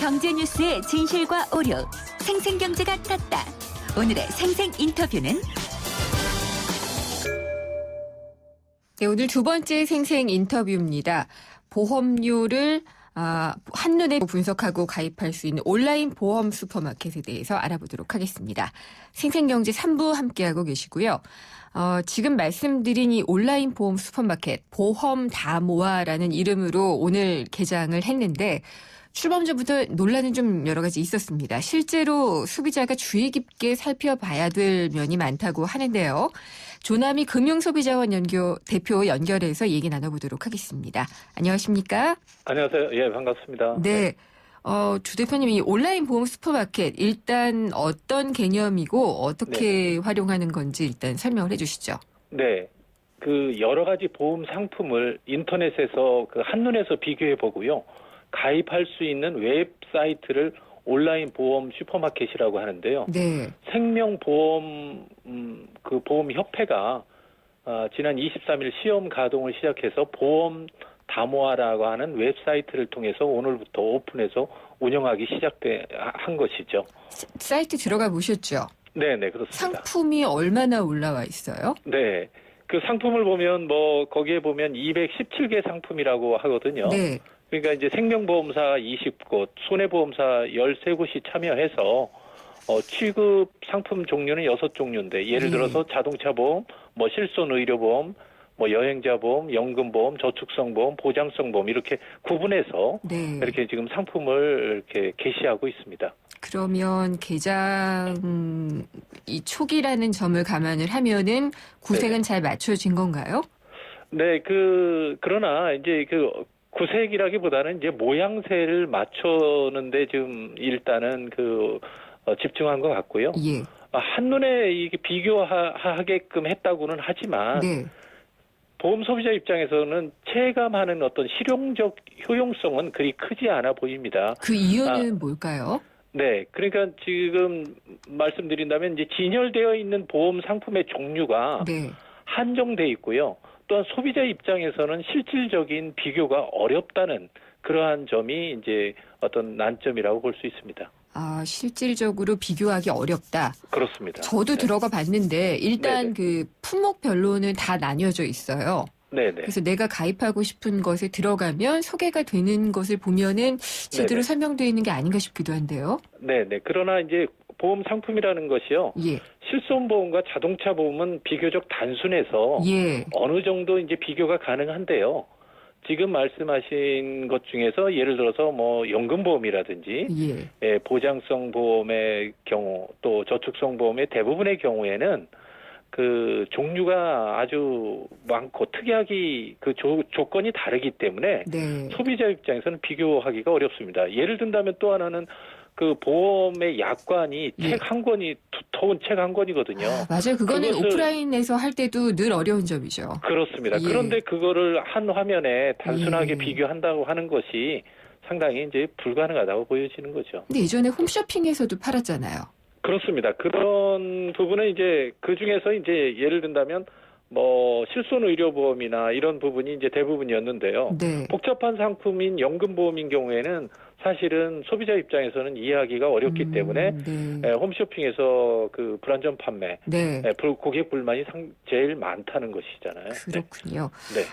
경제 뉴스의 진실과 오류, 생생경제가 떴다. 오늘의 생생 인터뷰는 네, 오늘 두 번째 생생 인터뷰입니다. 보험료를 한눈에 분석하고 가입할 수 있는 온라인 보험 슈퍼마켓에 대해서 알아보도록 하겠습니다. 생생경제 3부 함께하고 계시고요. 지금 말씀드린 이 온라인 보험 슈퍼마켓 보험 다모아라는 이름으로 오늘 개장을 했는데 출범 전부터 논란은 좀 여러 가지 있었습니다. 실제로 소비자가 주의 깊게 살펴봐야 될 면이 많다고 하는데요. 조남이 금융소비자원 대표 연결해서 얘기 나눠보도록 하겠습니다. 안녕하십니까? 안녕하세요. 예, 반갑습니다. 네. 주 대표님이 온라인 보험 슈퍼마켓 일단 어떤 개념이고 어떻게 활용하는 건지 일단 설명을 해 주시죠. 네. 그 여러 가지 보험 상품을 인터넷에서 그 한눈에서 비교해 보고요. 가입할 수 있는 웹사이트를 온라인 보험 슈퍼마켓이라고 하는데요. 네. 생명보험 그 보험협회가 지난 23일 시험 가동을 시작해서 보험 다모아라고 하는 웹사이트를 통해서 오늘부터 오픈해서 운영하기 한 것이죠. 사이트 들어가 보셨죠? 네네, 그렇습니다. 상품이 얼마나 올라와 있어요? 네. 그 상품을 보면 거기에 보면 217개 상품이라고 하거든요. 네. 그러니까 이제 생명보험사 20곳, 손해보험사 13곳이 참여해서 취급 상품 종류는 6종류인데 예를 들어서 자동차 보험, 실손 의료보험, 여행자 보험, 연금보험, 저축성 보험, 보장성 보험 이렇게 구분해서 네. 이렇게 지금 상품을 이렇게 게시하고 있습니다. 그러면 개장 이 초기라는 점을 감안을 하면은 구색은 잘 맞춰진 건가요? 네, 그러나 이제 구색이라기보다는 이제 모양새를 맞추는데 지금 일단은 집중한 것 같고요. 예. 한눈에 이게 비교하게끔 했다고는 하지만 네. 보험 소비자 입장에서는 체감하는 어떤 실용적 효용성은 그리 크지 않아 보입니다. 그 이유는 뭘까요? 네, 그러니까 지금 말씀드린다면 이제 진열되어 있는 보험 상품의 종류가 네. 한정돼 있고요. 또한 소비자 입장에서는 실질적인 비교가 어렵다는 그러한 점이 이제 어떤 난점이라고 볼 수 있습니다. 실질적으로 비교하기 어렵다. 그렇습니다. 저도 들어가 봤는데 일단 네네. 그 품목별로는 다 나뉘어져 있어요. 네네. 그래서 내가 가입하고 싶은 것에 들어가면 소개가 되는 것을 보면은 제대로 네네. 설명되어 있는 게 아닌가 싶기도 한데요. 네네. 그러나 이제 보험 상품이라는 것이요. 예. 실손보험과 자동차 보험은 비교적 단순해서 예. 어느 정도 이제 비교가 가능한데요. 지금 말씀하신 것 중에서 예를 들어서 연금보험이라든지 예. 보장성 보험의 경우 또 저축성 보험의 대부분의 경우에는 그 종류가 아주 많고 특이하기 조건이 다르기 때문에 네. 소비자 입장에서는 비교하기가 어렵습니다. 예를 든다면 또 하나는 그 보험의 약관이 예. 책 한 권이 두터운 책 한 권이거든요. 맞아요. 그거는 오프라인에서 할 때도 늘 어려운 점이죠. 그렇습니다. 예. 그런데 그거를 한 화면에 단순하게 예. 비교한다고 하는 것이 상당히 이제 불가능하다고 보여지는 거죠. 근데 예전에 홈쇼핑에서도 팔았잖아요. 그렇습니다. 그런 부분은 이제 그 중에서 이제 예를 든다면 실손 의료보험이나 이런 부분이 이제 대부분이었는데요. 네. 복잡한 상품인 연금보험인 경우에는 사실은 소비자 입장에서는 이해하기가 어렵기 때문에 네. 홈쇼핑에서 그 불안전 판매, 네. 고객 불만이 제일 많다는 것이잖아요. 그렇군요. 네.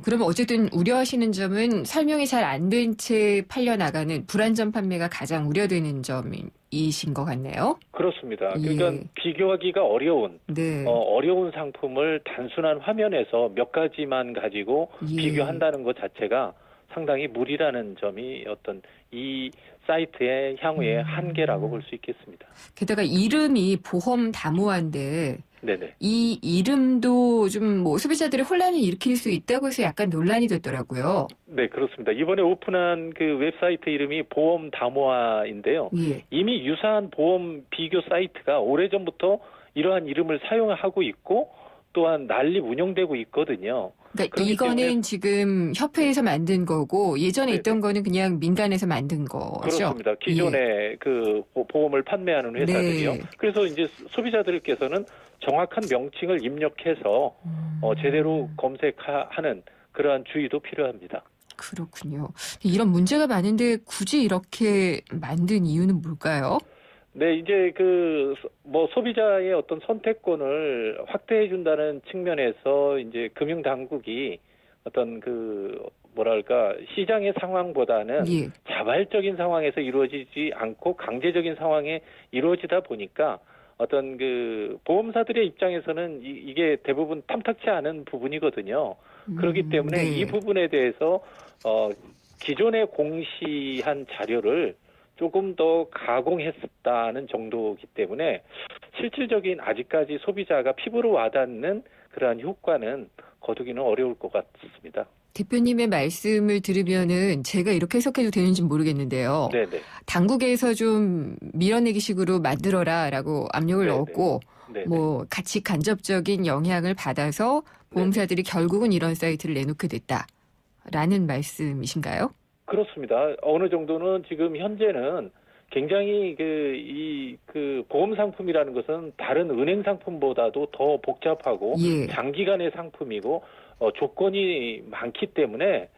그러면 어쨌든 우려하시는 점은 설명이 잘 안 된 채 팔려나가는 불안전 판매가 가장 우려되는 점이신 것 같네요. 그렇습니다. 예. 그러니까 비교하기가 어려운 네. 어려운 상품을 단순한 화면에서 몇 가지만 가지고 예. 비교한다는 것 자체가 상당히 무리라는 점이 어떤 이 사이트의 향후의 한계라고 볼 수 있겠습니다. 게다가 이름이 보험 다모아인데 네네. 이 이름도 좀 소비자들의 혼란을 일으킬 수 있다고 해서 약간 논란이 됐더라고요. 네, 그렇습니다. 이번에 오픈한 그 웹사이트 이름이 보험 다모아인데요. 예. 이미 유사한 보험 비교 사이트가 오래전부터 이러한 이름을 사용하고 있고 또한 난립 운영되고 있거든요. 그러니까 이거는 지금 협회에서 만든 거고 예전에 네네. 있던 거는 그냥 민간에서 만든 거죠. 그렇습니다. 기존에 그 보험을 판매하는 회사들이요. 네. 그래서 이제 소비자들께서는 정확한 명칭을 입력해서 제대로 검색하는 그러한 주의도 필요합니다. 그렇군요. 이런 문제가 많은데 굳이 이렇게 만든 이유는 뭘까요? 네, 이제 뭐 소비자의 어떤 선택권을 확대해 준다는 측면에서 이제 금융 당국이 어떤 뭐랄까 시장의 상황보다는 예. 자발적인 상황에서 이루어지지 않고 강제적인 상황에 이루어지다 보니까 어떤 보험사들의 입장에서는 이게 대부분 탐탁치 않은 부분이거든요. 그렇기 때문에 네. 이 부분에 대해서 기존에 공시한 자료를 조금 더 가공했다는 정도이기 때문에 실질적인 아직까지 소비자가 피부로 와닿는 그러한 효과는 거두기는 어려울 것 같습니다. 대표님의 말씀을 들으면은 제가 이렇게 해석해도 되는지 모르겠는데요. 네네. 당국에서 좀 밀어내기식으로 만들어라라고 압력을 네네. 넣었고 네네. 뭐 같이 간접적인 영향을 받아서 보험사들이 결국은 이런 사이트를 내놓게 됐다라는 말씀이신가요? 그렇습니다. 어느 정도는 지금 현재는 굉장히 보험 상품이라는 것은 다른 은행 상품보다도 더 복잡하고 예. 장기간의 상품이고 조건이 많기 때문에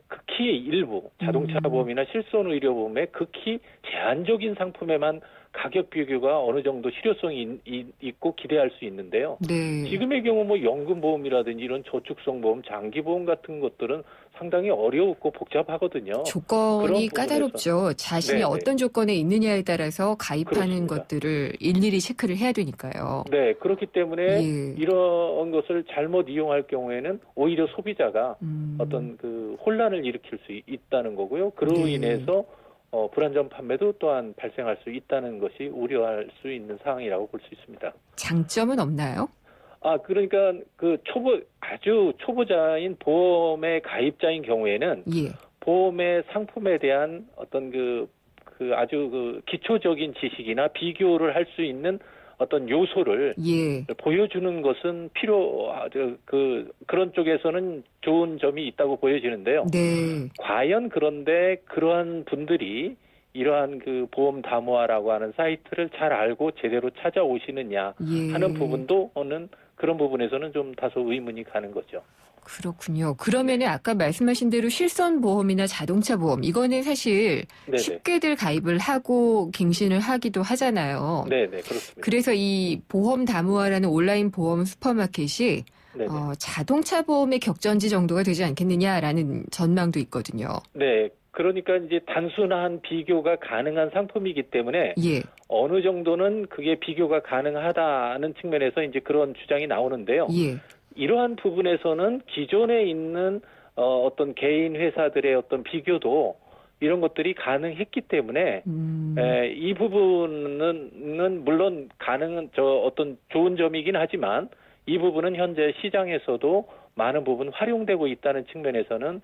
극히 일부 자동차 보험이나 실손의료보험의 극히 제한적인 상품에만 가격 비교가 어느 정도 실효성이 있고 기대할 수 있는데요. 네. 지금의 경우 뭐 연금보험이라든지 이런 저축성보험, 장기보험 같은 것들은 상당히 어려웠고 복잡하거든요. 조건이 그런 부분에서- 까다롭죠. 자신이 네네. 어떤 조건에 있느냐에 따라서 가입하는 그렇습니다. 것들을 일일이 체크를 해야 되니까요. 네, 그렇기 때문에 예. 이런 것을 잘못 이용할 경우에는 오히려 소비자가 어떤 혼란을 일으킬 수 있다는 거고요. 그로 네. 인해서 불안전 판매도 또한 발생할 수 있다는 것이 우려할 수 있는 상황이라고 볼 수 있습니다. 장점은 없나요? 그러니까 아주 초보자인 보험의 가입자인 경우에는 예. 보험의 상품에 대한 어떤 아주 기초적인 지식이나 비교를 할 수 있는 어떤 요소를 예. 보여주는 것은 그런 쪽에서는 좋은 점이 있다고 보여지는데요. 네. 과연 그런데 그러한 분들이 이러한 보험 담화라고 하는 사이트를 잘 알고 제대로 찾아오시느냐 예. 하는 부분도는 그런 부분에서는 좀 다소 의문이 가는 거죠. 그렇군요. 그러면은 아까 말씀하신 대로 실손보험이나 자동차 보험 이거는 사실 네네. 쉽게들 가입을 하고 갱신을 하기도 하잖아요. 네네, 그렇습니다. 그래서 이 보험 다무아라는 온라인 보험 슈퍼마켓이 네네. 자동차 보험의 격전지 정도가 되지 않겠느냐라는 전망도 있거든요. 네. 그러니까 이제 단순한 비교가 가능한 상품이기 때문에 예. 어느 정도는 그게 비교가 가능하다는 측면에서 이제 그런 주장이 나오는데요. 예. 이러한 부분에서는 기존에 있는 어떤 개인 회사들의 어떤 비교도 이런 것들이 가능했기 때문에 이 부분은 물론 어떤 좋은 점이긴 하지만 이 부분은 현재 시장에서도 많은 부분 활용되고 있다는 측면에서는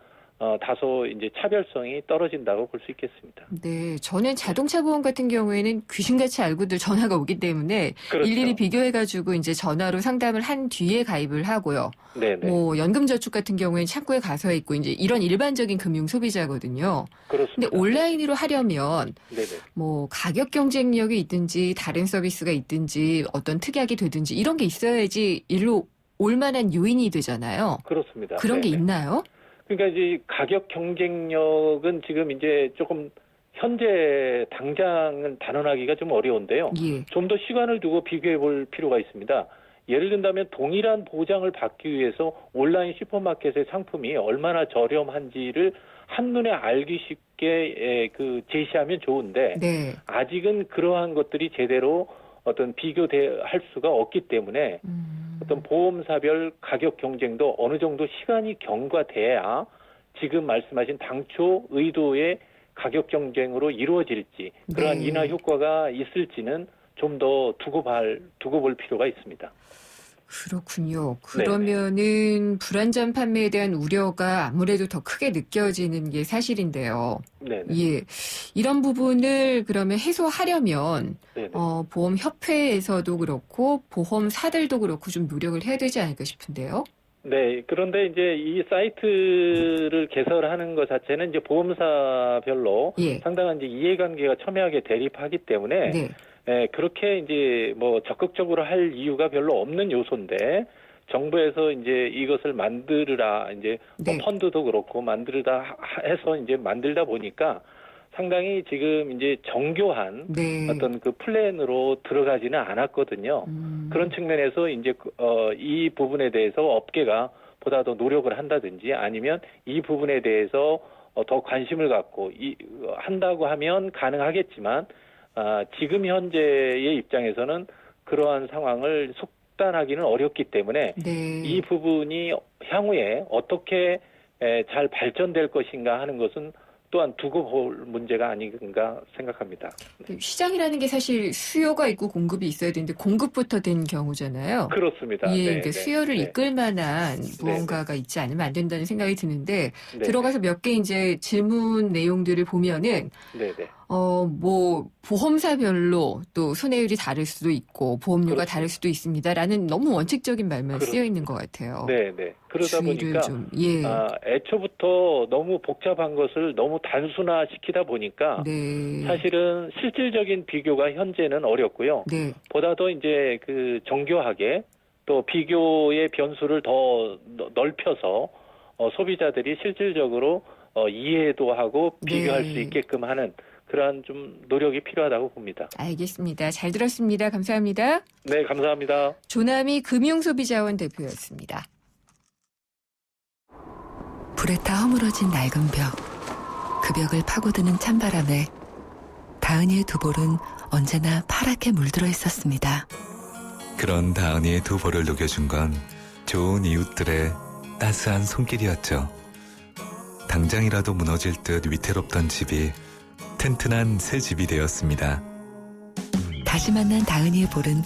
다소 이제 차별성이 떨어진다고 볼 수 있겠습니다. 네, 저는 자동차 보험 같은 경우에는 귀신같이 알고들 전화가 오기 때문에 그렇죠. 일일이 비교해가지고 이제 전화로 상담을 한 뒤에 가입을 하고요. 네네. 뭐 연금저축 같은 경우에는 창구에 가서 있고 이제 이런 일반적인 금융 소비자거든요. 그렇습니다. 근데 온라인으로 하려면 네네. 뭐 가격 경쟁력이 있든지 다른 서비스가 있든지 어떤 특약이 되든지 이런 게 있어야지 일로 올 만한 요인이 되잖아요. 그렇습니다. 그런 게 네네. 있나요? 그러니까 이제 가격 경쟁력은 지금 이제 조금 현재 당장은 단언하기가 좀 어려운데요. 예. 좀 더 시간을 두고 비교해 볼 필요가 있습니다. 예를 든다면 동일한 보장을 받기 위해서 온라인 슈퍼마켓의 상품이 얼마나 저렴한지를 한눈에 알기 쉽게 제시하면 좋은데 네. 아직은 그러한 것들이 제대로 어떤 비교할 수가 없기 때문에 어떤 보험사별 가격 경쟁도 어느 정도 시간이 경과돼야 지금 말씀하신 당초 의도의 가격 경쟁으로 이루어질지 그러한 네. 인하 효과가 있을지는 좀 더 두고 볼 필요가 있습니다. 그렇군요. 그러면은 불안전 판매에 대한 우려가 아무래도 더 크게 느껴지는 게 사실인데요. 네네. 예. 이런 부분을 그러면 해소하려면 네네. 보험협회에서도 그렇고 보험사들도 그렇고 좀 노력을 해야 되지 않을까 싶은데요. 네. 그런데 이제 이 사이트를 개설하는 것 자체는 이제 보험사별로 예. 상당한 이제 이해관계가 첨예하게 대립하기 때문에 네. 그렇게 이제 뭐 적극적으로 할 이유가 별로 없는 요소인데 정부에서 이제 이것을 만들으라 이제 뭐 네. 펀드도 그렇고 만들다 해서 이제 만들다 보니까 상당히 지금 이제 정교한 네. 어떤 그 플랜으로 들어가지는 않았거든요. 그런 측면에서 이제 이 부분에 대해서 업계가 보다 더 노력을 한다든지 아니면 이 부분에 대해서 더 관심을 갖고 한다고 하면 가능하겠지만 지금 현재의 입장에서는 그러한 상황을 속단하기는 어렵기 때문에 네. 이 부분이 향후에 어떻게 잘 발전될 것인가 하는 것은 또한 두고 볼 문제가 아닌가 생각합니다. 시장이라는 게 사실 수요가 있고 공급이 있어야 되는데 공급부터 된 경우잖아요. 그렇습니다. 예, 네, 그러니까 네, 수요를 네. 이끌 만한 무언가가 있지 않으면 안 된다는 생각이 드는데 네, 들어가서 몇 개 이제 질문 내용들을 보면은 네, 네. 뭐 보험사별로 또 손해율이 다를 수도 있고 보험료가 그렇죠. 다를 수도 있습니다라는 너무 원칙적인 말만 그렇죠. 쓰여 있는 것 같아요. 네, 네. 그러다 주의를 보니까 좀 예. 애초부터 너무 복잡한 것을 너무 단순화시키다 보니까 네. 사실은 실질적인 비교가 현재는 어렵고요. 네. 보다 더 이제 그 정교하게 또 비교의 변수를 더 넓혀서 소비자들이 실질적으로 이해도 하고 비교할 네. 수 있게끔 하는 그러한 좀 노력이 필요하다고 봅니다. 알겠습니다. 잘 들었습니다. 감사합니다. 네, 감사합니다. 조남희 금융소비자원 대표였습니다. 불에 타 허물어진 낡은 벽, 그 벽을 파고드는 찬바람에 다은이의 두 볼은 언제나 파랗게 물들어 있었습니다. 그런 다은이의 두 볼을 녹여준 건 좋은 이웃들의 따스한 손길이었죠. 당장이라도 무너질 듯 위태롭던 집이 튼튼한 새 집이 되었습니다. 다시 만난 다은이의 볼은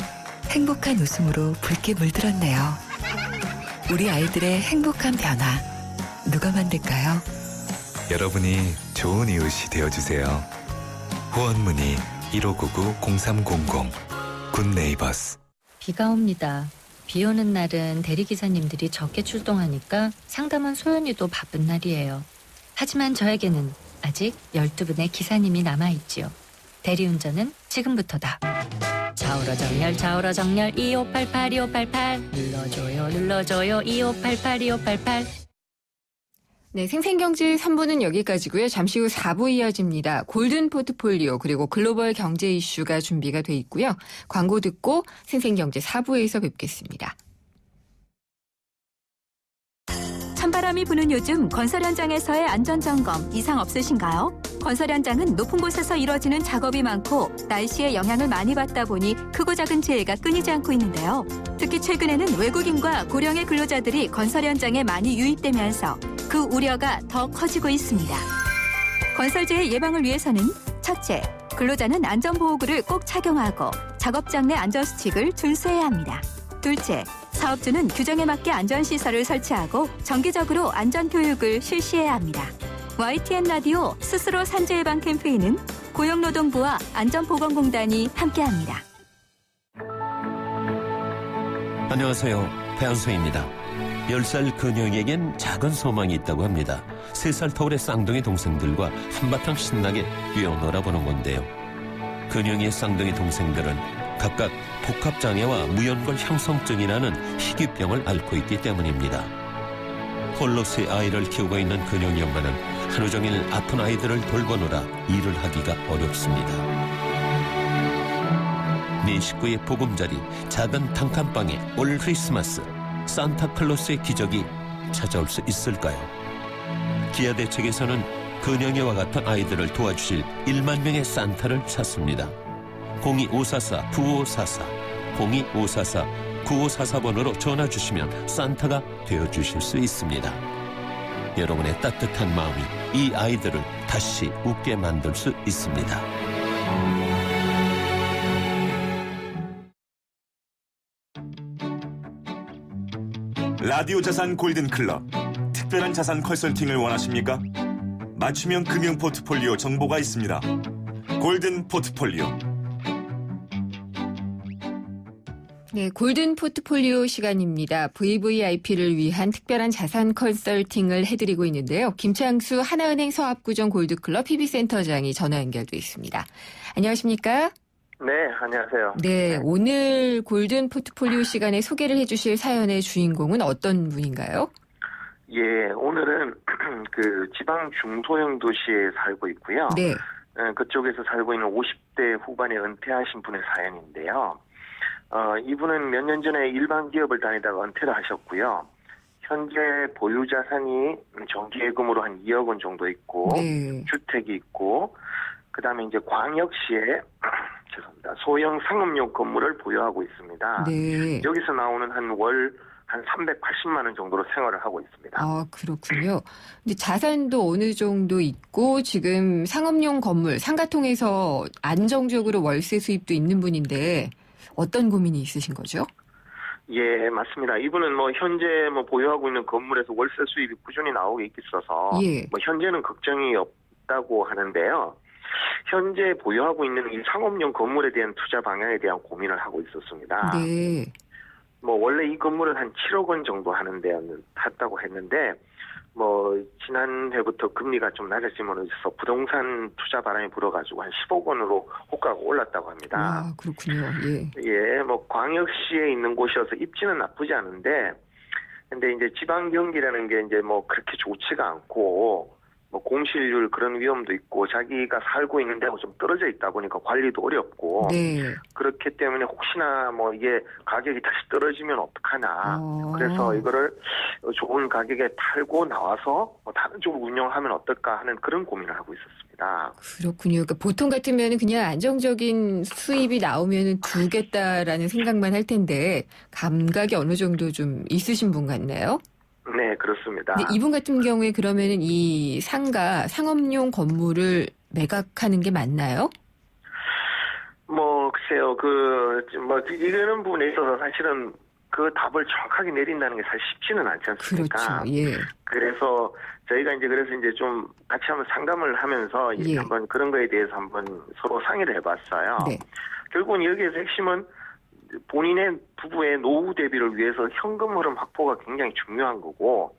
행복한 웃음으로 붉게 물들었네요. 우리 아이들의 행복한 변화, 누가 만들까요? 여러분이 좋은 이웃이 되어주세요. 후원문의 1599-0300 굿네이버스. 비가 옵니다. 비 오는 날은 대리기사님들이 적게 출동하니까 상담원 소연이도 바쁜 날이에요. 하지만 저에게는 아직 12분의 기사님이 남아있지요. 대리운전은 지금부터다. 좌우로 정렬 2588 눌러줘요 2588 네, 생생경제 3부는 여기까지고요. 잠시 후 4부 이어집니다. 골든 포트폴리오 그리고 글로벌 경제 이슈가 준비가 돼 있고요. 광고 듣고 생생경제 4부에서 뵙겠습니다. 찬바람이 부는 요즘 건설 현장에서의 안전점검 이상 없으신가요? 건설 현장은 높은 곳에서 이뤄지는 작업이 많고 날씨의 영향을 많이 받다 보니 크고 작은 재해가 끊이지 않고 있는데요. 특히 최근에는 외국인과 고령의 근로자들이 건설 현장에 많이 유입되면서 그 우려가 더 커지고 있습니다. 건설재해 예방을 위해서는 첫째, 근로자는 안전보호구를 꼭 착용하고 작업장 내 안전수칙을 준수해야 합니다. 둘째, 사업주는 규정에 맞게 안전시설을 설치하고 정기적으로 안전교육을 실시해야 합니다. YTN 라디오 스스로 산재예방 캠페인은 고용노동부와 안전보건공단이 함께합니다. 안녕하세요. 배한수입니다. 10살 근영에겐 작은 소망이 있다고 합니다. 3살 터울의 쌍둥이 동생들과 한바탕 신나게 뛰어놀아보는 건데요. 근영이의 쌍둥이 동생들은 각각 복합장애와 무연골 형성증이라는 희귀병을 앓고 있기 때문입니다. 홀로 3 아이를 키우고 있는 근영이 엄마는 하루 종일 아픈 아이들을 돌보느라 일을 하기가 어렵습니다. 네 식구의 보금자리, 작은 단칸방에 올 크리스마스 산타클로스의 기적이 찾아올 수 있을까요? 기아대책에서는 근영이와 같은 아이들을 도와주실 1만 명의 산타를 찾습니다. 02544-9544, 02544-9544번으로 전화 주시면 산타가 되어주실 수 있습니다. 여러분의 따뜻한 마음이 이 아이들을 다시 웃게 만들 수 있습니다. 라디오 자산 골든클럽, 특별한 자산 컨설팅을 원하십니까? 맞춤형 금융 포트폴리오 정보가 있습니다. 골든 포트폴리오. 네, 골든 포트폴리오 시간입니다. VVIP를 위한 특별한 자산 컨설팅을 해드리고 있는데요. 김창수 하나은행 서합구정 골드클럽 PB센터장이 전화 연결돼 있습니다. 안녕하십니까? 네, 안녕하세요. 네, 오늘 골든 포트폴리오 시간에 소개를 해주실 사연의 주인공은 어떤 분인가요? 예, 오늘은 그 지방 중소형 도시에 살고 있고요. 네. 그쪽에서 살고 있는 50대 후반에 은퇴하신 분의 사연인데요. 이분은 몇 년 전에 일반 기업을 다니다가 은퇴를 하셨고요. 현재 보유 자산이 정기예금으로 한 2억 원 정도 있고, 네. 주택이 있고, 그 다음에 이제 광역시에, 죄송합니다. 소형 상업용 건물을 보유하고 있습니다. 네. 여기서 나오는 한 380만 원 정도로 생활을 하고 있습니다. 아, 그렇군요. 근데 자산도 어느 정도 있고 지금 상업용 건물, 상가통해서 안정적으로 월세 수입도 있는 분인데 어떤 고민이 있으신 거죠? 예, 맞습니다. 이분은 뭐 현재 뭐 보유하고 있는 건물에서 월세 수입이 꾸준히 나오고 있어서 예. 뭐 현재는 걱정이 없다고 하는데요. 현재 보유하고 있는 이 상업용 건물에 대한 투자 방향에 대한 고민을 하고 있었습니다. 네. 뭐 원래 이 건물은 한 7억 원 정도 했다고 했는데 뭐 지난해부터 금리가 좀 낮아지면서 부동산 투자 바람이 불어가지고 한 10억 원으로 호가가 올랐다고 합니다. 아, 그렇군요. 예. 예, 뭐 광역시에 있는 곳이어서 입지는 나쁘지 않은데, 근데 이제 지방 경기라는 게 이제 뭐 그렇게 좋지가 않고, 뭐 공실률 그런 위험도 있고, 자기가 살고 있는 데하고 좀 떨어져 있다 보니까 관리도 어렵고, 네. 그렇기 때문에 혹시나 뭐 이게 가격이 다시 떨어지면 어떡하나. 그래서 이거를 좋은 가격에 팔고 나와서 뭐 다른 쪽으로 운영하면 어떨까 하는 그런 고민을 하고 있었습니다. 그렇군요. 그러니까 보통 같으면 그냥 안정적인 수입이 나오면 두겠다라는 생각만 할 텐데 감각이 어느 정도 좀 있으신 분 같나요? 네, 그렇습니다. 근데 이분 같은 경우에 그러면은 이 상업용 건물을 매각하는 게 맞나요? 뭐 글쎄요, 이런 부분에 있어서 사실은 그 답을 정확하게 내린다는 게 사실 쉽지는 않지 않습니까? 그렇죠. 예. 그래서 저희가 이제 좀 같이 한번 상담을 하면서 예. 한번 그런 거에 대해서 한번 서로 상의를 해봤어요. 네. 결국은 여기에서 핵심은 본인의 부부의 노후 대비를 위해서 현금 흐름 확보가 굉장히 중요한 거고,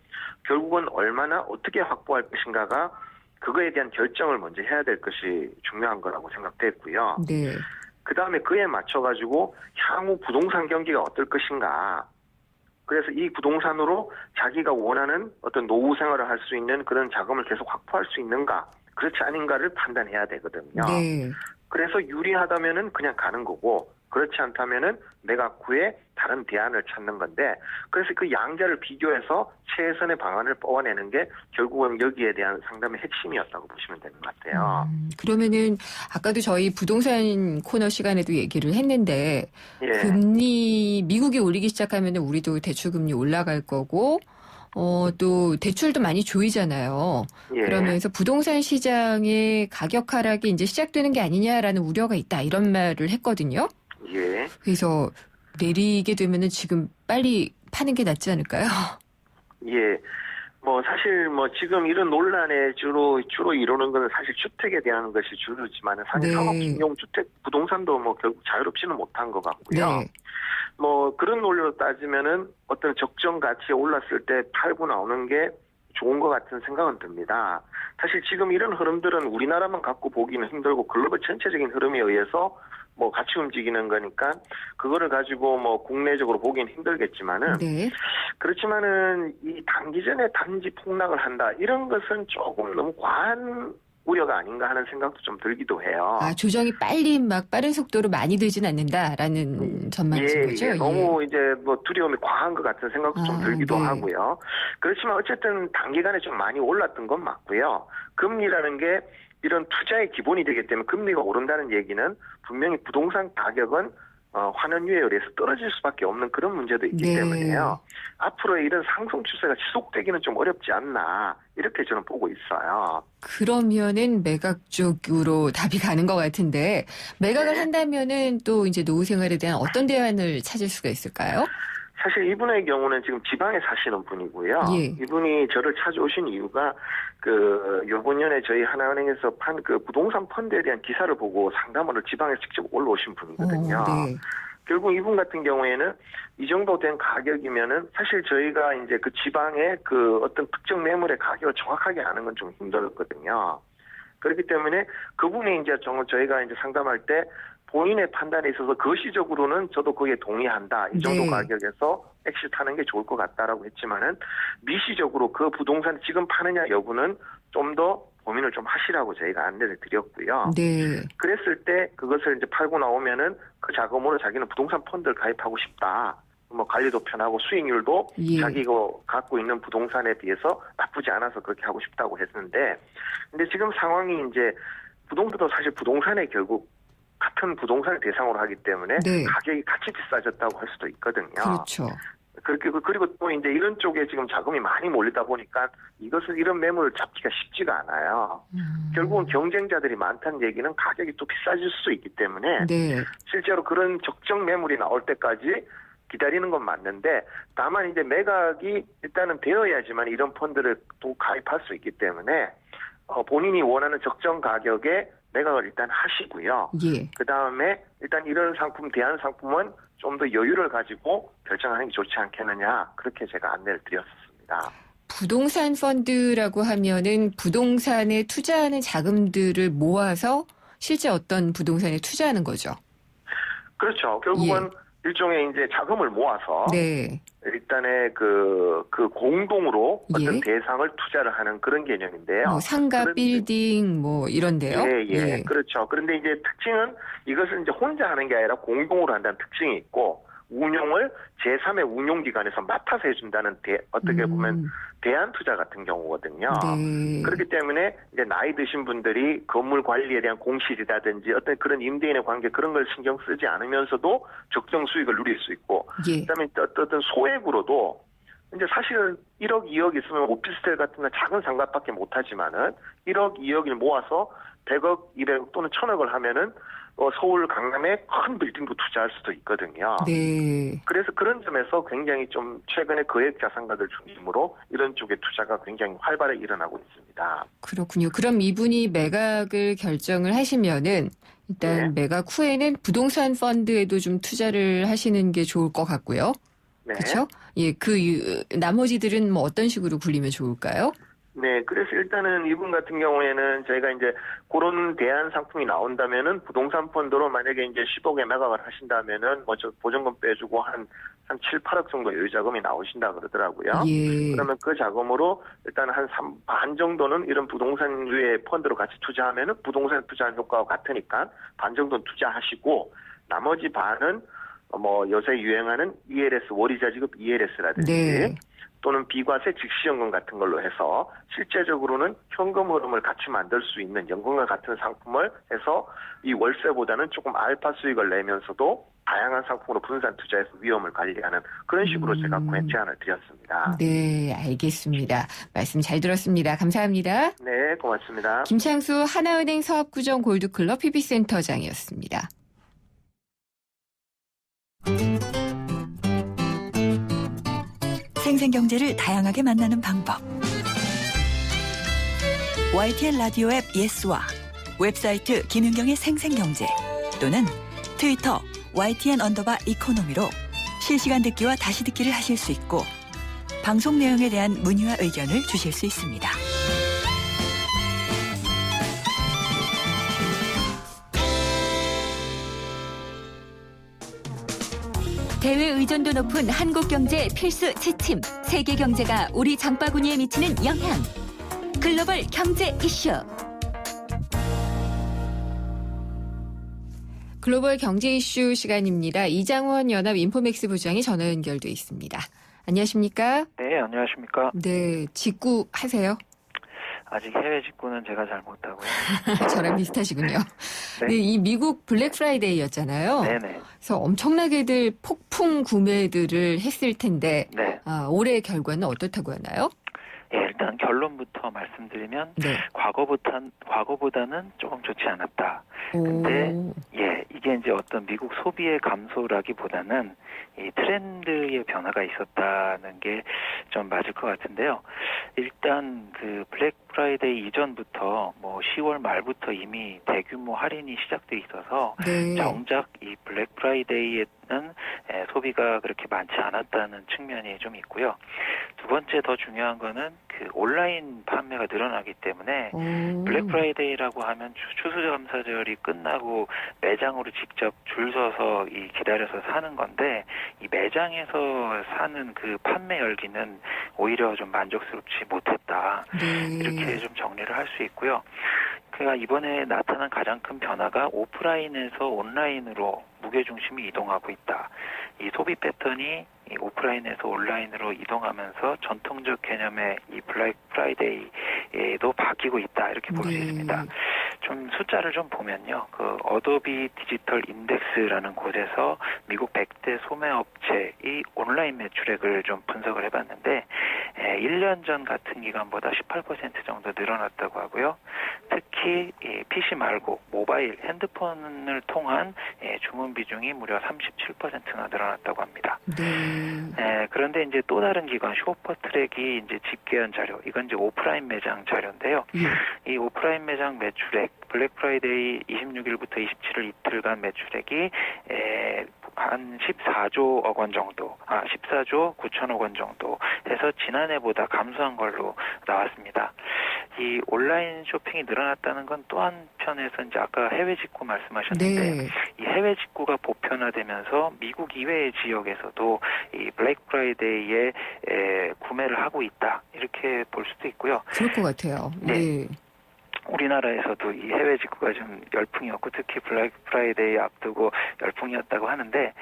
결국은 얼마나 어떻게 확보할 것인가가 그거에 대한 결정을 먼저 해야 될 것이 중요한 거라고 생각됐고요. 네. 그 다음에 그에 맞춰가지고 향후 부동산 경기가 어떨 것인가. 그래서 이 부동산으로 자기가 원하는 어떤 노후 생활을 할 수 있는 그런 자금을 계속 확보할 수 있는가, 그렇지 않은가를 판단해야 되거든요. 네. 그래서 유리하다면은 그냥 가는 거고, 그렇지 않다면은 매각 후에 다른 대안을 찾는 건데, 그래서 그 양자를 비교해서 최선의 방안을 뽑아내는 게 결국은 여기에 대한 상담의 핵심이었다고 보시면 되는 것 같아요. 그러면은 아까도 저희 부동산 코너 시간에도 얘기를 했는데 예. 금리 미국이 올리기 시작하면은 우리도 대출금리 올라갈 거고 또 대출도 많이 조이잖아요. 예. 그러면서 부동산 시장의 가격 하락이 이제 시작되는 게 아니냐라는 우려가 있다 이런 말을 했거든요. 예. 그래서 내리게 되면은 지금 빨리 파는 게 낫지 않을까요? 예. 뭐 사실 뭐 지금 이런 논란에 주로 이루는 것은 사실 주택에 대한 것이 주류지만 사실 네. 상업신용 주택 부동산도 뭐 결국 자유롭지는 못한 것 같고요. 네. 뭐 그런 논리로 따지면은 어떤 적정 가치에 올랐을 때 팔고 나오는 게 좋은 것 같은 생각은 듭니다. 사실 지금 이런 흐름들은 우리나라만 갖고 보기는 힘들고 글로벌 전체적인 흐름에 의해서 뭐 같이 움직이는 거니까 그거를 가지고 뭐 국내적으로 보기는 힘들겠지만은 네. 그렇지만은 이 단기전에 단지 폭락을 한다 이런 것은 조금 너무 과한 우려가 아닌가 하는 생각도 좀 들기도 해요. 아, 조정이 빨리 막 빠른 속도로 많이 되진 않는다라는 전망이신 거죠? 예. 너무 이제 뭐 두려움이 과한 것 같은 생각도 좀 들기도 네. 하고요. 그렇지만 어쨌든 단기간에 좀 많이 올랐던 건 맞고요. 금리라는 게 이런 투자의 기본이 되기 때문에 금리가 오른다는 얘기는 분명히 부동산 가격은 환원율에 의해서 떨어질 수밖에 없는 그런 문제도 있기 네. 때문에요. 앞으로 이런 상승 추세가 지속되기는 좀 어렵지 않나 이렇게 저는 보고 있어요. 그러면은 매각 쪽으로 답이 가는 것 같은데 매각을 네. 한다면은 또 이제 노후 생활에 대한 어떤 대안을 찾을 수가 있을까요? 사실 이분의 경우는 지금 지방에 사시는 분이고요. 예. 이분이 저를 찾아오신 이유가 요번 년에 저희 하나은행에서 판 그 부동산 펀드에 대한 기사를 보고 상담원을 지방에 직접 올라오신 분이거든요. 네. 결국 이분 같은 경우에는 이 정도 된 가격이면은 사실 저희가 이제 그 지방의 그 어떤 특정 매물의 가격을 정확하게 아는 건 좀 힘들었거든요. 그렇기 때문에 그분이 이제 저희가 이제 상담할 때 본인의 판단에 있어서 거시적으로는 저도 거기에 동의한다. 이 정도 네. 가격에서 엑시트하는 게 좋을 것 같다라고 했지만은 미시적으로 그 부동산 지금 파느냐 여부는 좀 더 고민을 좀 하시라고 저희가 안내를 드렸고요. 네. 그랬을 때 그것을 이제 팔고 나오면은 그 자금으로 자기는 부동산 펀드를 가입하고 싶다. 뭐 관리도 편하고 수익률도 예. 자기가 갖고 있는 부동산에 비해서 나쁘지 않아서 그렇게 하고 싶다고 했는데, 근데 지금 상황이 이제 부동산도 사실 부동산에 결국 같은 부동산을 대상으로 하기 때문에 네. 가격이 같이 비싸졌다고 할 수도 있거든요. 그렇죠. 그리고 또 이제 이런 쪽에 지금 자금이 많이 몰리다 보니까 이런 매물을 잡기가 쉽지가 않아요. 결국은 경쟁자들이 많다는 얘기는 가격이 또 비싸질 수 있기 때문에 네. 실제로 그런 적정 매물이 나올 때까지 기다리는 건 맞는데, 다만 이제 매각이 일단은 되어야지만 이런 펀드를 또 가입할 수 있기 때문에 본인이 원하는 적정 가격에 매각을 일단 하시고요. 예. 그 다음에 일단 이런 상품, 대안 상품은 좀 더 여유를 가지고 결정하는 게 좋지 않겠느냐, 그렇게 제가 안내를 드렸습니다. 부동산 펀드라고 하면은 부동산에 투자하는 자금들을 모아서 실제 어떤 부동산에 투자하는 거죠. 그렇죠. 결국은 일종의 이제 자금을 모아서 네. 일단의 그 공동으로 어떤 예. 대상을 투자를 하는 그런 개념인데요. 뭐 상가, 그런데- 빌딩 뭐 이런데요. 예, 그렇죠. 그런데 이제 특징은 이것을 이제 혼자 하는 게 아니라 공동으로 한다는 특징이 있고, 운용을 제3의 운용기관에서 맡아서 해준다는 어떻게 보면 대안 투자 같은 경우거든요. 네. 그렇기 때문에 이제 나이 드신 분들이 건물 관리에 대한 공실이라든지 어떤 그런 임대인의 관계 그런 걸 신경 쓰지 않으면서도 적정 수익을 누릴 수 있고, 예. 그다음에 어떤 소액으로도 이제 사실은 1억, 2억 있으면 오피스텔 같은 건 작은 상가밖에 못하지만은 1억, 2억을 모아서 100억, 200억 또는 1000억을 하면은 서울 강남에 큰 빌딩도 투자할 수도 있거든요. 네. 그래서 그런 점에서 굉장히 좀 최근에 거액 자산가들 중심으로 이런 쪽에 투자가 굉장히 활발하게 일어나고 있습니다. 그렇군요. 그럼 이분이 매각을 결정을 하시면은 일단 네. 매각 후에는 부동산 펀드에도 좀 투자를 하시는 게 좋을 것 같고요. 네. 그렇죠? 예, 나머지들은 뭐 어떤 식으로 굴리면 좋을까요? 네, 그래서 일단은 이분 같은 경우에는 저희가 이제 그런 대안 상품이 나온다면은 부동산 펀드로 만약에 이제 10억에 매각을 하신다면은 뭐 저 보증금 빼주고 한 7, 8억 정도 여유 자금이 나오신다 그러더라고요. 예. 그러면 그 자금으로 일단 한 반 정도는 이런 부동산류의 펀드로 같이 투자하면은 부동산 투자한 효과와 같으니까 반 정도는 투자하시고, 나머지 반은 뭐 요새 유행하는 ELS 월이자 지급 ELS라든지 네. 또는 비과세 즉시연금 같은 걸로 해서 실제적으로는 현금 흐름을 같이 만들 수 있는 연금과 같은 상품을 해서 이 월세보다는 조금 알파 수익을 내면서도 다양한 상품으로 분산 투자해서 위험을 관리하는 그런 식으로 제가 제안을 드렸습니다. 네, 알겠습니다. 말씀 잘 들었습니다. 감사합니다. 네, 고맙습니다. 김창수 하나은행 사업구정 골드클럽 PB센터장이었습니다. 생생경제를 다양하게 만나는 방법. YTN 라디오 앱 예스와 웹사이트 김윤경의 생생경제 또는 트위터 YTN_이코노미로 실시간 듣기와 다시 듣기를 하실 수 있고, 방송 내용에 대한 문의와 의견을 주실 수 있습니다. 대외 의존도 높은 한국 경제 필수 지침, 세계 경제가 우리 장바구니에 미치는 영향. 글로벌 경제 이슈. 글로벌 경제 이슈 시간입니다. 이장원 연합 인포맥스 부장이 전화 연결돼 있습니다. 안녕하십니까? 네, 안녕하십니까? 네, 직구 하세요? 아직 해외 직구는 제가 잘 못하고요. 저랑 비슷하시군요. 네. 네, 이 미국 블랙 프라이데이였잖아요. 네네. 그래서 엄청나게들 폭풍 구매들을 했을 텐데 네. 올해 결과는 어떻다고 하나요? 예, 일단 결론부터 말씀드리면 네. 과거보다는 조금 좋지 않았다. 근데 예, 이게 이제 어떤 미국 소비의 감소라기보다는 이 트렌드의 변화가 있었다는 게 좀 맞을 것 같은데요. 일단 그 블랙 프라이데이 이전부터 뭐 10월 말부터 이미 대규모 할인이 시작돼 있어서 네. 정작 이 블랙 프라이데이에는 소비가 그렇게 많지 않았다는 측면이 좀 있고요. 두 번째 더 중요한 거는 그 온라인 판매가 늘어나기 때문에 오. 블랙 프라이데이라고 하면 추수감사절이 끝나고 매장으로 직접 줄 서서 이 기다려서 사는 건데 이 매장에서 사는 그 판매 열기는 오히려 좀 만족스럽지 못했다. 네. 이렇게 좀 정리를 할 수 있고요. 그러니까 이번에 나타난 가장 큰 변화가 오프라인에서 온라인으로 무게중심이 이동하고 있다. 이 소비 패턴이 이 오프라인에서 온라인으로 이동하면서 전통적 개념의 이 블랙 프라이데이도 바뀌고 있다. 이렇게 볼 수 네. 있습니다. 좀 숫자를 좀 보면요. 그 어도비 디지털 인덱스라는 곳에서 미국 100대 소매업체의 온라인 매출액을 좀 분석을 해봤는데 1년 전 같은 기간보다 18% 정도 늘어났다고 하고요. 특히 PC 말고 모바일, 핸드폰을 통한 주문 비중이 무려 37%나 늘어났다고 합니다. 네. 그런데 이제 또 다른 기관 쇼퍼트랙이 이제 집계한 자료, 이건 이제 오프라인 매장 자료인데요. 예. 이 오프라인 매장 매출액, 블랙 프라이데이 26일부터 27일 이틀간 매출액이 한 14조억 원 정도, 14조 9천억 원 정도 해서 지난해보다 감소한 걸로 나왔습니다. 이 온라인 쇼핑이 늘어났다는 건 또 한편에서 이제 아까 해외 직구 말씀하셨는데 네. 이 해외 직구가 보편화되면서 미국 이외의 지역에서도 이 블랙 프라이데이에 구매를 하고 있다. 이렇게 볼 수도 있고요. 그럴 것 같아요. 네. 네. 우리나라에서도 이 해외 직구가 좀 열풍이었고 특히 블랙 프라이데이 앞두고 열풍이었다고 하는데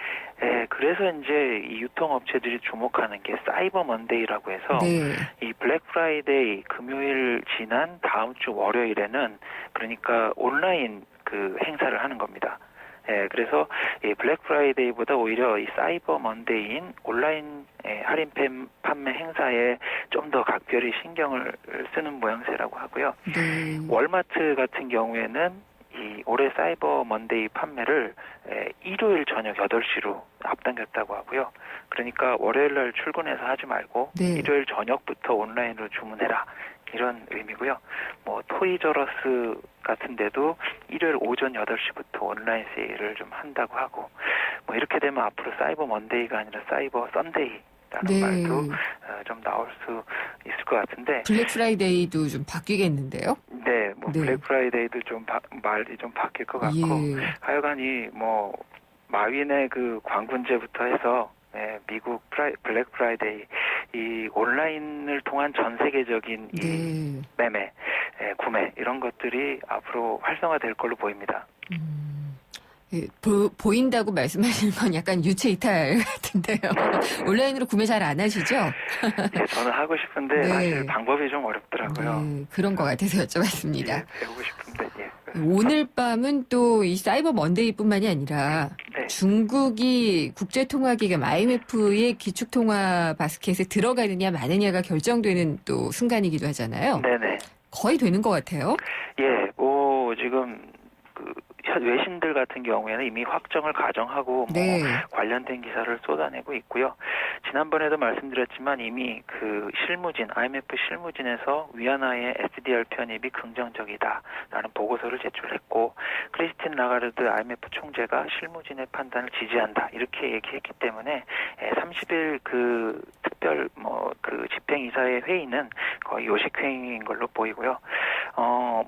그래서 이제 이 유통업체들이 주목하는 게 사이버 먼데이라고 해서 네. 이 블랙 프라이데이 금요일 지난 다음 주 월요일에는 그러니까 온라인 그 행사를 하는 겁니다. 그래서 이 블랙 프라이데이보다 오히려 이 사이버 먼데이인 온라인 할인 판매 행사에 좀 더 각별히 신경을 쓰는 모양새라고 하고요. 네. 월마트 같은 경우에는 이 올해 사이버 먼데이 판매를 일요일 저녁 8시로 앞당겼다고 하고요. 그러니까 월요일 날 출근해서 하지 말고 네. 일요일 저녁부터 온라인으로 주문해라. 이런 의미고요. 뭐 토이저러스 같은 데도 일요일 오전 8시부터 온라인 세일을 좀 한다고 하고 뭐 이렇게 되면 앞으로 사이버 먼데이가 아니라 사이버 썬데이라는 네. 말도 좀 나올 수 있을 것 같은데 블랙 프라이데이도 좀 바뀌겠는데요? 네, 뭐 네. 블랙 프라이데이도 좀 말이 좀 바뀔 것 같고 예. 하여간이 뭐 마윈의 그 광군제부터 해서 미국 블랙 프라이데이 이 온라인을 통한 전 세계적인 이 네. 매매, 구매 이런 것들이 앞으로 활성화될 걸로 보입니다. 예, 보인다고 말씀하시는 건 약간 유체 이탈 같은데요. 온라인으로 구매 잘 안 하시죠? 예, 저는 하고 싶은데 네. 사실 방법이 좀 어렵더라고요. 네, 그런 것 같아서 여쭤봤습니다. 예, 배우고 싶은데 예. 오늘 밤은 또 이 사이버 먼데이뿐만이 아니라 네. 중국이 국제통화기금 IMF의 기축통화 바스켓에 들어가느냐 마느냐가 결정되는 또 순간이기도 하잖아요. 네네. 거의 되는 것 같아요. 예, 뭐 지금 그 외신들 같은 경우에는 이미 확정을 가정하고 뭐 네. 관련된 기사를 쏟아내고 있고요. 지난번에도 말씀드렸지만 이미 그 실무진, IMF 실무진에서 위안화의 SDR 편입이 긍정적이다라는 보고서를 제출했고 크리스틴 라가르드 IMF 총재가 실무진의 판단을 지지한다 이렇게 얘기했기 때문에 30일 그 특별 그 집행이사의 회의는 거의 요식회의인 걸로 보이고요.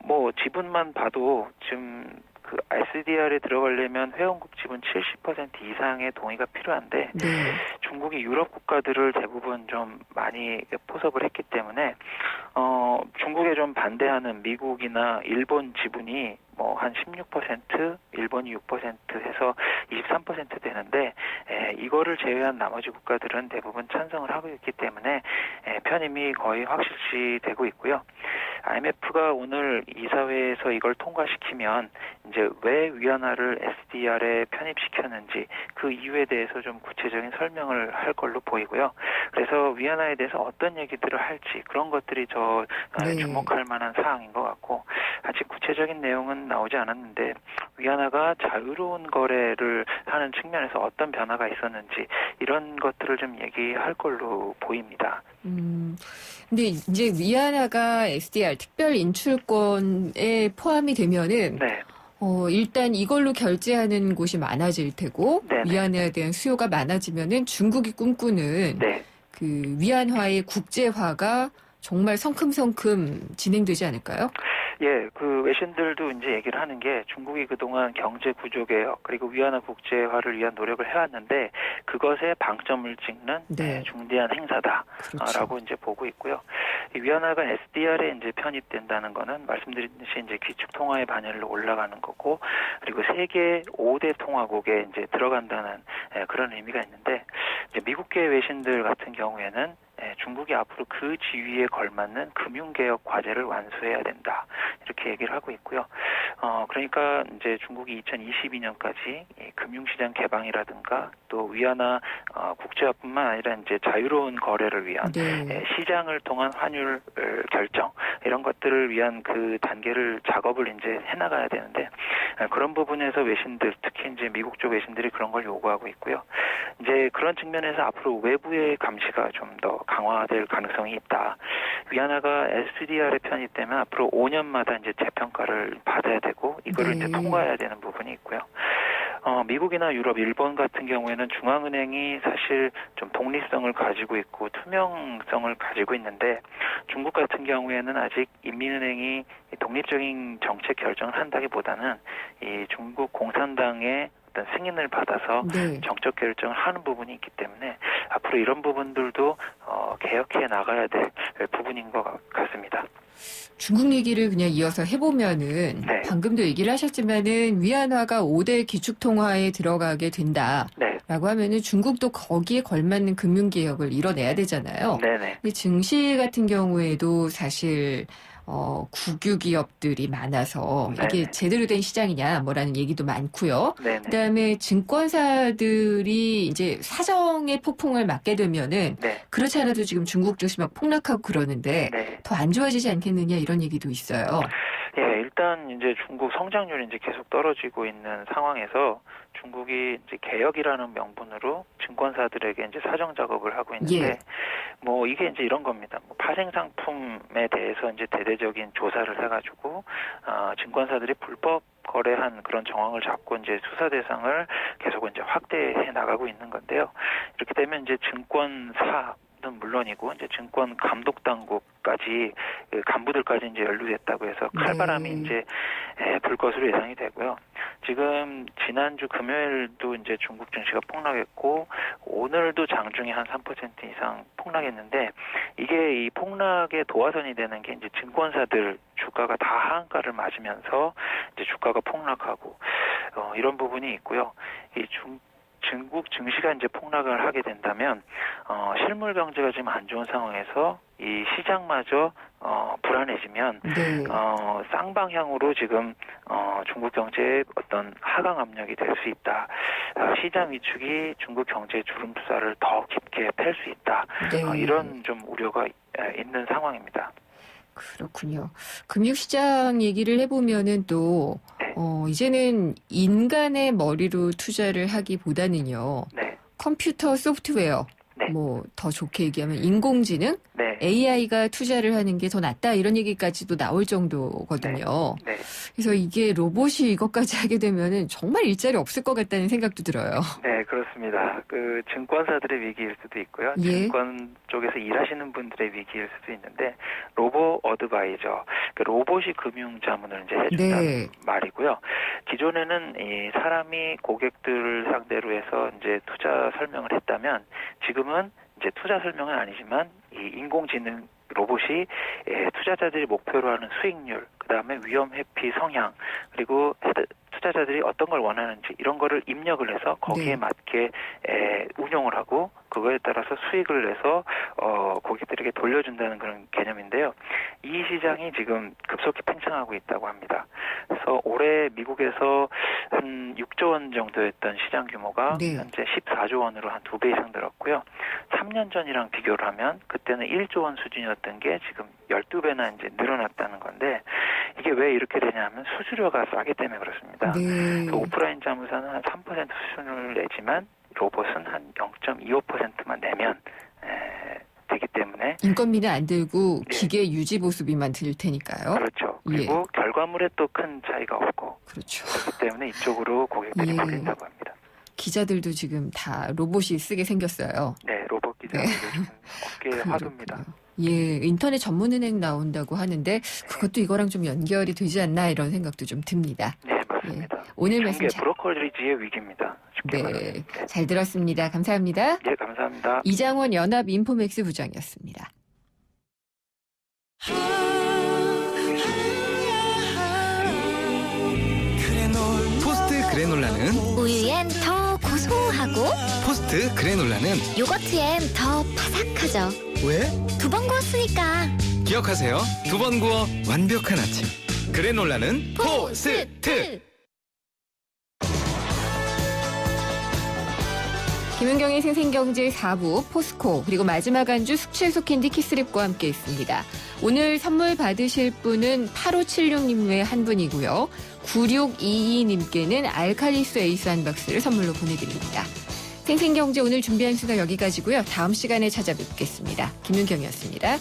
뭐 지분만 봐도 지금 그 SDR에 들어가려면 회원국 지분 70% 이상의 동의가 필요한데 네. 중국이 유럽 국가들을 대부분 좀 많이 포섭을 했기 때문에 중국에 좀 반대하는 미국이나 일본 지분이 뭐 한 16%, 일본이 6% 해서 23% 되는데 이거를 제외한 나머지 국가들은 대부분 찬성을 하고 있기 때문에 편입이 거의 확실시되고 있고요. IMF가 오늘 이사회에서 이걸 통과시키면 이제 왜 위안화를 SDR에 편입시켰는지 그 이유에 대해서 좀 구체적인 설명을 할 걸로 보이고요. 그래서 위안화에 대해서 어떤 얘기들을 할지 그런 것들이 네. 주목할 만한 사항인 것 같고 아직 구체적인 내용은 나오지 않았는데 위안화가 자유로운 거래를 하는 측면에서 어떤 변화가 있었는지 이런 것들을 좀 얘기할 걸로 보입니다. 근데 이제 위안화가 SDR 특별 인출권에 포함이 되면은 네. 일단 이걸로 결제하는 곳이 많아질 테고 네네. 위안화에 대한 수요가 많아지면은 중국이 꿈꾸는 네. 그 위안화의 국제화가 정말 성큼성큼 진행되지 않을까요? 예, 그 외신들도 이제 얘기를 하는 게 중국이 그동안 경제 구조 개혁 그리고 위안화 국제화를 위한 노력을 해왔는데 그것에 방점을 찍는 네. 중대한 행사다라고 그렇죠. 이제 보고 있고요. 이 위안화가 SDR에 이제 편입된다는 거는 말씀드렸듯이 이제 기축 통화의 반열로 올라가는 거고 그리고 세계 5대 통화국에 이제 들어간다는 그런 의미가 있는데 이제 미국계 외신들 같은 경우에는 중국이 앞으로 그 지위에 걸맞는 금융개혁 과제를 완수해야 된다. 이렇게 얘기를 하고 있고요. 그러니까 이제 중국이 2022년까지 금융시장 개방이라든가 또 위안화 국제화뿐만 아니라 이제 자유로운 거래를 위한 네. 시장을 통한 환율 결정 이런 것들을 위한 그 단계를 작업을 이제 해나가야 되는데 그런 부분에서 외신들 특히 이제 미국 쪽 외신들이 그런 걸 요구하고 있고요. 이제 그런 측면에서 앞으로 외부의 감시가 좀 더 강화될 가능성이 있다. 위안화가 SDR에 편입되면 앞으로 5년마다 이제 재평가를 받아야 되고 이거를 네. 이제 통과해야 되는 부분이 있고요. 미국이나 유럽, 일본 같은 경우에는 중앙은행이 사실 좀 독립성을 가지고 있고 투명성을 가지고 있는데 중국 같은 경우에는 아직 인민은행이 독립적인 정책 결정을 한다기보다는 이 중국 공산당의 어떤 승인을 받아서 네. 정책 결정을 하는 부분이 있기 때문에 앞으로 이런 부분들도 개혁해 나가야 될 부분인 것 같습니다. 중국 얘기를 그냥 이어서 해보면은 네. 방금도 얘기를 하셨지만은 위안화가 5대 기축통화에 들어가게 된다라고 네, 하면은 중국도 거기에 걸맞는 금융개혁을 이뤄내야 되잖아요. 네네. 근데 증시 같은 경우에도 사실 국유 기업들이 많아서 이게 네네. 제대로 된 시장이냐 뭐라는 얘기도 많고요. 네네. 그다음에 증권사들이 이제 사정의 폭풍을 맞게 되면은 네, 그렇지 않아도 지금 중국 증시 막 폭락하고 그러는데 네. 더 안 좋아지지 않겠느냐 이런 얘기도 있어요. 예, 일단 이제 중국 성장률이 이제 계속 떨어지고 있는 상황에서 중국이 이제 개혁이라는 명분으로 증권사들에게 이제 사정 작업을 하고 있는데 예. 뭐 이게 이제 이런 겁니다. 뭐 파생 상품에 대해서 이제 대대적인 조사를 해가지고 증권사들이 불법 거래한 그런 정황을 잡고 이제 수사 대상을 계속 이제 확대해 나가고 있는 건데요. 이렇게 되면 이제 증권사 물론이고 이제 증권 감독 당국까지 그 간부들까지 이제 연루됐다고 해서 칼바람이 네. 이제 불 것으로 예상이 되고요. 지금 지난주 금요일도 이제 중국 증시가 폭락했고 오늘도 장중에 한 3% 이상 폭락했는데 이게 이 폭락의 도화선이 되는 게 이제 증권사들 주가가 다 하한가를 맞으면서 이제 주가가 폭락하고 이런 부분이 있고요. 이 중국 증시가 이제 폭락을 하게 된다면 실물 경제가 지금 안 좋은 상황에서 이 시장마저 불안해지면 네. 쌍방향으로 지금 중국 경제에 어떤 하강 압력이 될 수 있다. 시장 위축이 중국 경제의 주름 투사를 더 깊게 팰 수 있다. 네. 이런 좀 우려가 있는 상황입니다. 그렇군요. 금융시장 얘기를 해보면은 또 네. 이제는 인간의 머리로 투자를 하기보다는요. 네. 컴퓨터 소프트웨어, 네. 뭐 더 좋게 얘기하면 인공지능, 네. AI가 투자를 하는 게 더 낫다 이런 얘기까지도 나올 정도거든요. 네. 그래서 이게 로봇이 이것까지 하게 되면은 정말 일자리 없을 것 같다는 생각도 들어요. 네, 그렇습니다. 그 증권사들의 위기일 수도 있고요. 예. 증권 쪽에서 일하시는 분들의 위기일 수도 있는데 로보 어드바이저, 그 로봇이 금융 자문을 이제 해준다는 네. 말이고요. 기존에는 이 사람이 고객들을 상대로 해서 이제 투자 설명을 했다면 지금은 이제 투자 설명은 아니지만 이 인공지능 로봇이 투자자들이 목표로 하는 수익률, 그다음에 위험 회피 성향, 그리고 투자자들이 어떤 걸 원하는지 이런 거를 입력을 해서 거기에 네. 맞게 운용을 하고 그거에 따라서 수익을 내서 고객들에게 돌려준다는 그런 개념인데요. 이 시장이 지금 급속히 팽창하고 있다고 합니다. 그래서 올해 미국에서 한 6조 원 정도였던 시장 규모가 네. 현재 14조 원으로 한 2배 이상 늘었고요. 3년 전이랑 비교를 하면 그때는 1조 원 수준이었던 게 지금 12배나 이제 늘어났다는 건데 이게 왜 이렇게 되냐면 수수료가 싸기 때문에 그렇습니다. 네. 그 오프라인 자무사는 한 3% 수수료를 내지만 로봇은 한 0.25%만 내면 되기 때문에 인건비는 안 들고 네. 기계 유지 보수비만 들 테니까요. 그렇죠. 그리고 결과물에 또 큰 차이가 없고 그렇죠. 그렇기 때문에 이쪽으로 고객들이 예. 몰린다고 합니다. 기자들도 지금 다 로봇이 쓰게 생겼어요. 네, 로봇 비자금이 요즘 업계의 화두입니다. 예, 인터넷 전문은행 나온다고 하는데 그것도 이거랑 좀 연결이 되지 않나 이런 생각도 좀 듭니다. 네, 맞습니다. 예, 오늘 말씀 중개 브로커리지의 위기입니다. 쉽게 말하면. 네, 잘 들었습니다. 감사합니다. 예, 감사합니다. 이장원 연합 인포맥스 부장이었습니다. 포스트 그래놀라는 우유엔 더 고소하고 포스트 그래놀라는 요거트엔 더 바삭하죠. 왜? 2번 구웠으니까. 기억하세요. 2번 구워 완벽한 아침. 그래놀라는 포스트. 김은경의 생생경제 4부 포스코 그리고 마지막 안주 숙취해소 캔디 키스립과 함께 있습니다. 오늘 선물 받으실 분은 8576님 외에 한 분이고요. 9622님께는 알칼리수 에이스 한 박스를 선물로 보내드립니다. 생생경제 오늘 준비한 수가 여기까지고요. 다음 시간에 찾아뵙겠습니다. 김은경이었습니다.